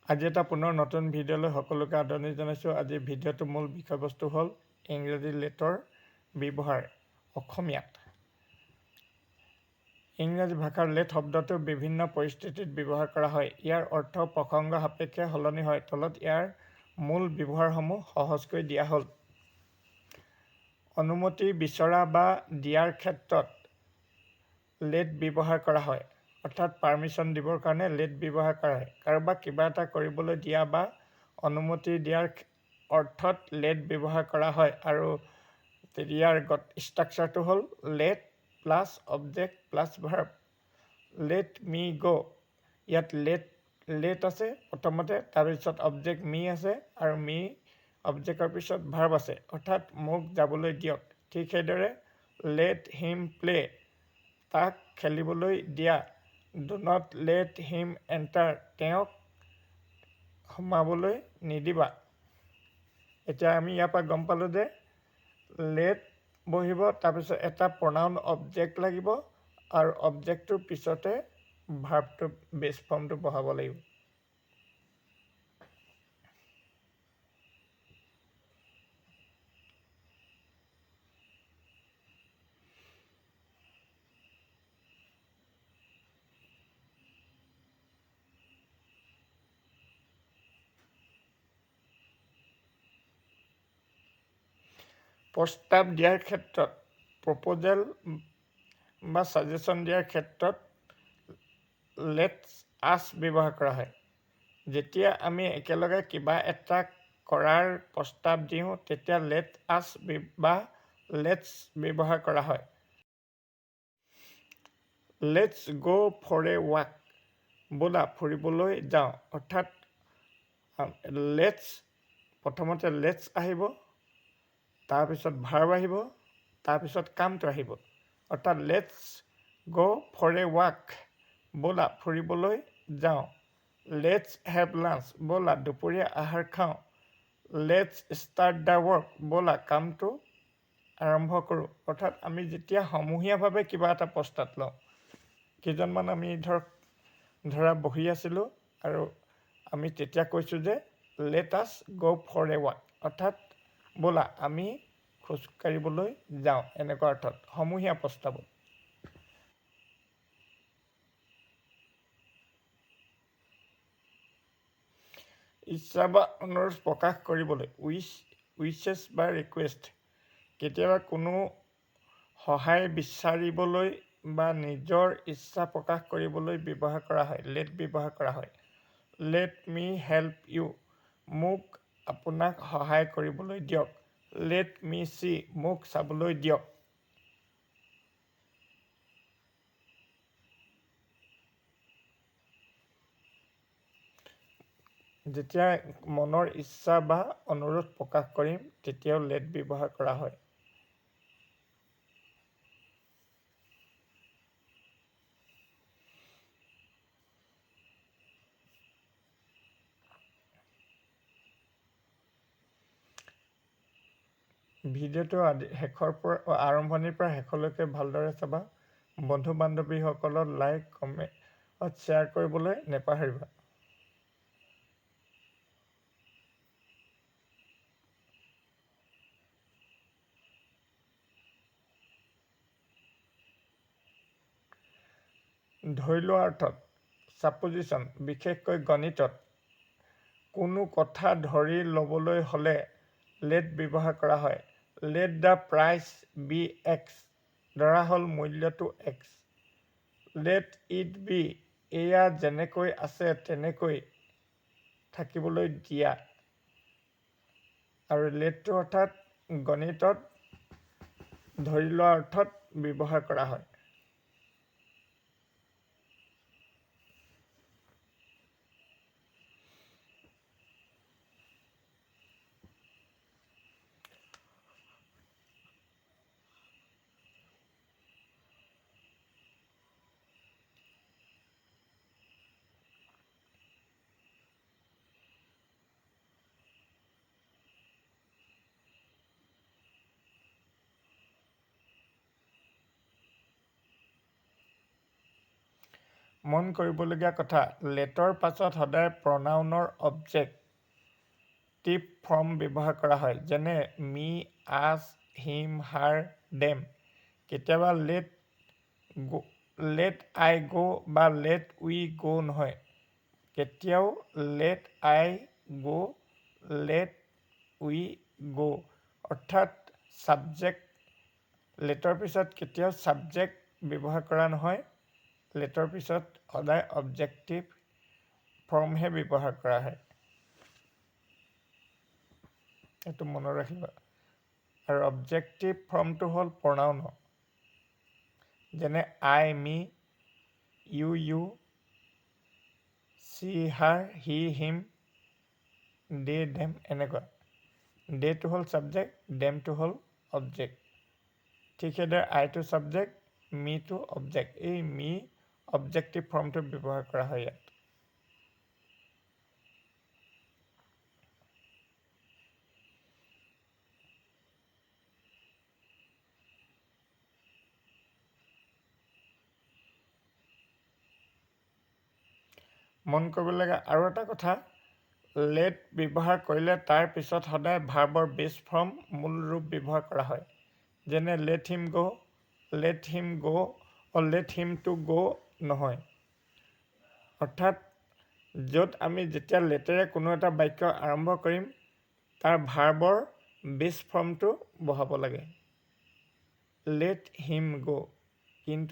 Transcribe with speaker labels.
Speaker 1: আজি এটা পুনৰ নতুন ভিডিঅ'লৈ সকলোকে আদৰণি জনাইছোঁ। আজি ভিডিঅ'টোৰ মূল বিষয়বস্তু হ'ল ইংৰাজী লেটৰ ব্যৱহাৰ অসমীয়াত। ইংৰাজী ভাষাৰ লেট শব্দটো বিভিন্ন পৰিস্থিতিত ব্যৱহাৰ কৰা হয়। ইয়াৰ অৰ্থ প্ৰসংগ সাপেক্ষে সলনি হয়। তলত ইয়াৰ মূল ব্যৱহাৰসমূহ সহজকৈ দিয়া হ'ল। অনুমতি বিচৰা বা দিয়াৰ ক্ষেত্ৰত লেট ব্যৱহাৰ কৰা হয়। অৰ্থাৎ পাৰ্মিশ্যন দিবৰ কাৰণে লেট ব্যৱহাৰ কৰা হয়। কাৰোবাক কিবা এটা কৰিবলৈ দিয়া বা অনুমতি দিয়াৰ অৰ্থত লেট ব্যৱহাৰ কৰা হয়। আৰু ইয়াৰ ষ্ট্ৰাকচাৰটো হ'ল let plus object plus verb. Let me go'. ইয়াত লেট আছে প্ৰথমতে, তাৰপিছত অবজেক্ট মি আছে আৰু মি অবজেক্টৰ পিছত ভাৰ্ব আছে, অৰ্থাৎ মোক যাবলৈ দিয়ক। ঠিক সেইদৰে লেট হিম প্লে, তাক খেলিবলৈ দিয়া। Do not let him enter, তেওঁক সোমাবলৈ নিদিবা। এতিয়া আমি ইয়াৰ পৰা গম পালোঁ যে লেট বহিব, তাৰপিছত এটা প্ৰনাউন অবজেক্ট লাগিব আৰু অবজেক্টটোৰ পিছতে ভাৰ্বটো বেছ ফৰ্মটো বহাব লাগিব। প্ৰস্তাৱ দিয়াৰ ক্ষেত্ৰত, প্ৰপ'জেল বা ছাজেশ্যন দিয়াৰ ক্ষেত্ৰত লেটছ আছ ব্যৱহাৰ কৰা হয়। যেতিয়া আমি একেলগে কিবা এটা কৰাৰ প্ৰস্তাৱ দিওঁ তেতিয়া লেট আছ বা লেটছ ব্যৱহাৰ কৰা হয়। লেটছ গ' ফৰ এ ৱাক, ব'লা ফুৰিবলৈ যাওঁ। অৰ্থাৎ লেটছ, প্ৰথমতে লেটছ আহিব, তাৰপিছত ভাৰ্ব আহিব, তাৰপিছত কামটো আহিব। অৰ্থাৎ লেটছ গ' ফৰ এ ৱাক, ব'লা ফুৰিবলৈ যাওঁ। লেটছ হেভ লাঞ্চ, ব'লা দুপৰীয়া আহাৰ খাওঁ। লেটছ ষ্টাৰ্ট দ্য ৱৰ্ক, ব'লা কামটো আৰম্ভ কৰোঁ। অৰ্থাৎ আমি যেতিয়া সমূহীয়াভাৱে কিবা এটা প্ৰস্তাৱ লওঁ, কেইজনমান আমি ধৰা বহি আছিলোঁ আৰু আমি তেতিয়া কৈছোঁ যে লেট আছ গ' ফৰ এ ৱাক, অৰ্থাৎ ব'লা আমি খোজকাঢ়িবলৈ যাওঁ, এনেকুৱা অৰ্থত সমূহীয়া প্ৰস্তাৱত। ইচ্ছা বা অনুৰোধ প্ৰকাশ কৰিবলৈ উইচেছ বা ৰিকুৱেষ্ট, কেতিয়াবা কোনো সহায় বিচাৰিবলৈ বা নিজৰ ইচ্ছা প্ৰকাশ কৰিবলৈ ব্যৱহাৰ কৰা হয়, লেট ব্যৱহাৰ কৰা হয়। লেট মি হেল্প ইউ, মোক আপোনাক সহায় কৰিবলৈ দিয়ক। লেট মি চি, মোক চাবলৈ দিয়ক। যেতিয়া মনৰ ইচ্ছা বা অনুৰোধ প্ৰকাশ কৰিম তেতিয়াও লেট ব্যৱহাৰ কৰা হয়। ভিডিঅ'টো আৰম্ভণিৰ পৰা শেষলৈকে ভালদৰে চাবা। বন্ধু বান্ধৱীসকলক লাইক কমেণ্ট শ্বেয়াৰ কৰিবলৈ নেপাহৰিবা। ধৰি লোৱা অৰ্থত ছাপোজিশ্যন, বিশেষকৈ গণিতত কোনো কথা ধৰি ল'বলৈ হ'লে লেট ব্যৱহাৰ কৰা হয়। Let the price be X, ধৰা হ'ল মূল্যটো এক্স। লেট ইট বি, এয়া যেনেকৈ আছে তেনেকৈ থাকিবলৈ দিয়া। আৰু লেটটো অৰ্থাৎ গণিতত ধৰি লোৱা অৰ্থত ব্যৱহাৰ কৰা হয়। মন কৰিবলগীয়া কথা, লেটৰ পাছত সদায় প্ৰনাউনৰ অবজেক্টিভ ফৰ্ম ব্যৱহাৰ কৰা হয়, যেনে মি, আছ, হিম, হাৰ, দেম। কেতিয়াবা লেট আই গো বা লেট উই গো নহয়। কেতিয়াও late I go, late we go, অৰ্থাৎ ছাবজেক্ট। লেটৰ পিছত কেতিয়াও ছাবজেক্ট ব্যৱহাৰ কৰা নহয়। লেটৰ পিছত সদায় অবজেক্টিভ ফৰ্মহে ব্যৱহাৰ কৰা হয়। এইটো মনত ৰাখিবা। আৰু অবজেক্টিভ ফৰ্মটো হ'ল প্ৰনাউন, যেনে আই, মি, ইউ, চি, হাৰ, হি, হিম, দে, দেম, এনেকুৱা। দেটো হ'ল ছাবজেক্ট, দেমটো হ'ল অবজেক্ট। ঠিক সেইদৰে আইটো ছাবজেক্ট, মিটো অবজেক্ট। এই মি অবজেক্টিভ ফৰ্মটো ব্যৱহাৰ কৰা হয় ইয়াত। মন কৰিবলগীয়া আৰু এটা কথা, লেট ব্যৱহাৰ কৰিলে তাৰ পিছত সদায় ভাৰ্বৰ বেছ ফৰ্ম মূল ৰূপ ব্যৱহাৰ কৰা হয়, যেনে let him go, let him go, let him to go নহয়। অৰ্থাৎ য'ত আমি যেতিয়া লেটেৰে কোনো এটা বাক্য আৰম্ভ কৰিম, তাৰ ভাৰ্বৰ বেছ ফৰ্মটো বহাব লাগে, লেট হিম গো। কিন্তু